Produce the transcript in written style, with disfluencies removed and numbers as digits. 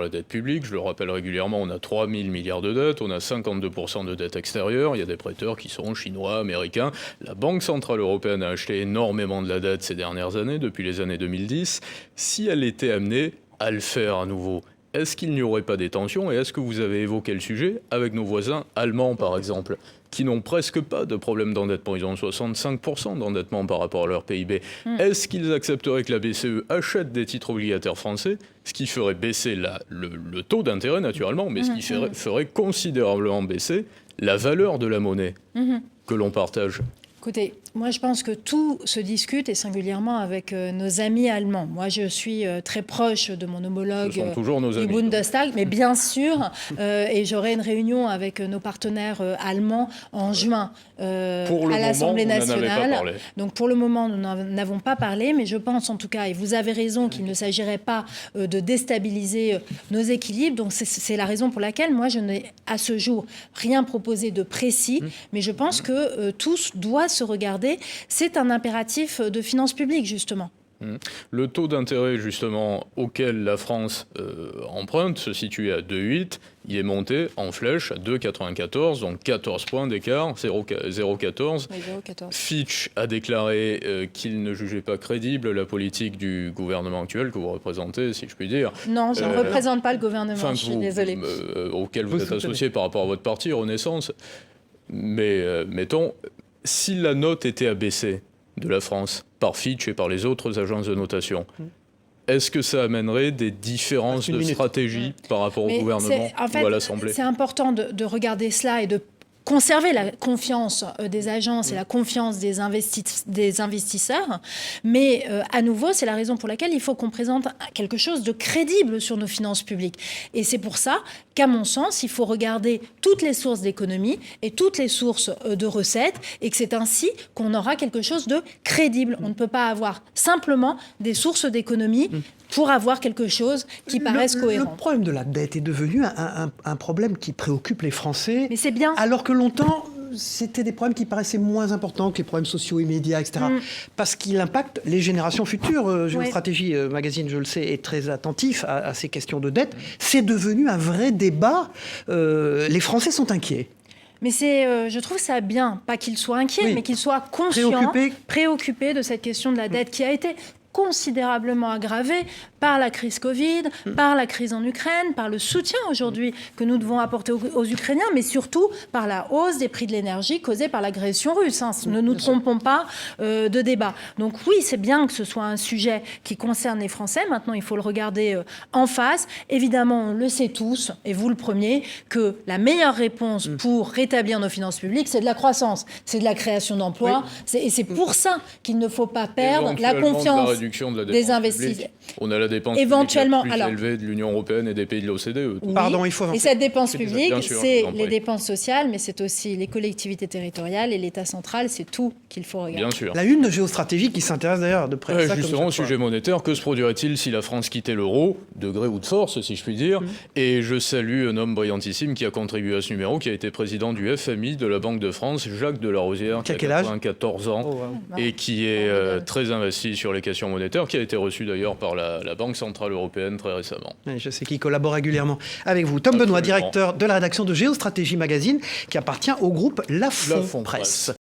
La dette publique, je le rappelle régulièrement, on a 3 000 milliards de dettes, on a 52% de dette extérieure, il y a des prêteurs qui sont chinois, américains. La Banque Centrale Européenne a acheté énormément de la dette ces dernières années, depuis les années 2010. Si elle était amenée à le faire à nouveau, est-ce qu'il n'y aurait pas des tensions? Et est-ce que vous avez évoqué le sujet avec nos voisins allemands, par exemple, qui n'ont presque pas de problème d'endettement? Ils ont 65% d'endettement par rapport à leur PIB. Est-ce qu'ils accepteraient que la BCE achète des titres obligataires français, ce qui ferait baisser le taux d'intérêt, naturellement, mais ce qui ferait considérablement baisser la valeur de la monnaie que l'on partage? Écoutez, moi je pense que tout se discute, et singulièrement avec nos amis allemands. Moi je suis très proche de mon homologue du Bundestag, mais bien sûr, et j'aurai une réunion avec nos partenaires allemands en juin à l'Assemblée nationale. Donc pour le moment, nous n'en avons pas parlé, mais je pense en tout cas, et vous avez raison, qu'il ne s'agirait pas de déstabiliser nos équilibres. Donc c'est la raison pour laquelle moi je n'ai à ce jour rien proposé de précis, mais je pense que tout doit se regarder. C'est un impératif de finances publiques, justement. Le taux d'intérêt, justement, auquel la France emprunte se situe à 2,8. Il est monté en flèche à 2,94, donc 14 points d'écart, 0,14. Oui, 0,14. Fitch a déclaré qu'il ne jugeait pas crédible la politique du gouvernement actuel que vous représentez, si je puis dire. Non, je ne représente pas le gouvernement, je suis désolée. Auquel vous êtes associé par rapport à votre parti, Renaissance. Mais mettons, si la note était abaissée de la France par Fitch et par les autres agences de notation, est-ce que ça amènerait des différences de stratégie par rapport au gouvernement ou à l'Assemblée? C'est important de regarder cela et de conserver la confiance des agences et la confiance des investisseurs. Mais à nouveau, c'est la raison pour laquelle il faut qu'on présente quelque chose de crédible sur nos finances publiques. Et c'est pour ça qu'à mon sens, il faut regarder toutes les sources d'économie et toutes les sources de recettes, et que c'est ainsi qu'on aura quelque chose de crédible. On ne peut pas avoir simplement des sources d'économie pour avoir quelque chose qui paraisse cohérent. Le problème de la dette est devenu un problème qui préoccupe les Français. Mais c'est bien. Alors que longtemps, c'était des problèmes qui paraissaient moins importants que les problèmes sociaux immédiats, etc. Parce qu'il impacte les générations futures. Géostratégie Magazine, je le sais, est très attentif à ces questions de dette. C'est devenu un vrai débat. Les Français sont inquiets. Mais je trouve ça bien, pas qu'ils soient inquiets, mais qu'ils soient conscients, préoccupés de cette question de la dette qui a été considérablement aggravée par la crise Covid, par la crise en Ukraine, par le soutien aujourd'hui que nous devons apporter aux Ukrainiens, mais surtout par la hausse des prix de l'énergie causée par l'agression russe. Ne nous trompons pas de débat. Donc oui, c'est bien que ce soit un sujet qui concerne les Français. Maintenant, il faut le regarder en face. Évidemment, on le sait tous, et vous le premier, que la meilleure réponse pour rétablir nos finances publiques, c'est de la croissance, c'est de la création d'emplois. Et c'est pour ça qu'il ne faut pas perdre la confiance des investisseurs. On a la dépense éventuellement publique la plus élevée de l'Union européenne et des pays de l'OCDE. Oui. Pardon, il faut avancer. Et cette dépense publique, c'est les dépenses sociales, mais c'est aussi les collectivités territoriales et l'État central, c'est tout qu'il faut regarder. Bien sûr. La une de Géostratégie qui s'intéresse d'ailleurs de près à ça. Justement, au sujet monétaire, que se produirait-il si la France quittait l'euro, de gré ou de force, si je puis dire? Et je salue un homme brillantissime qui a contribué à ce numéro, qui a été président du FMI, de la Banque de France, Jacques Delarosière, qui a 94 ans, et qui est très investi sur les questions monétaires, qui a été reçu d'ailleurs par la Banque Centrale Européenne très récemment. Je sais qu'il collabore régulièrement avec vous. Tom Benoît, directeur de la rédaction de Géostratégie Magazine, qui appartient au groupe Lafon Presse.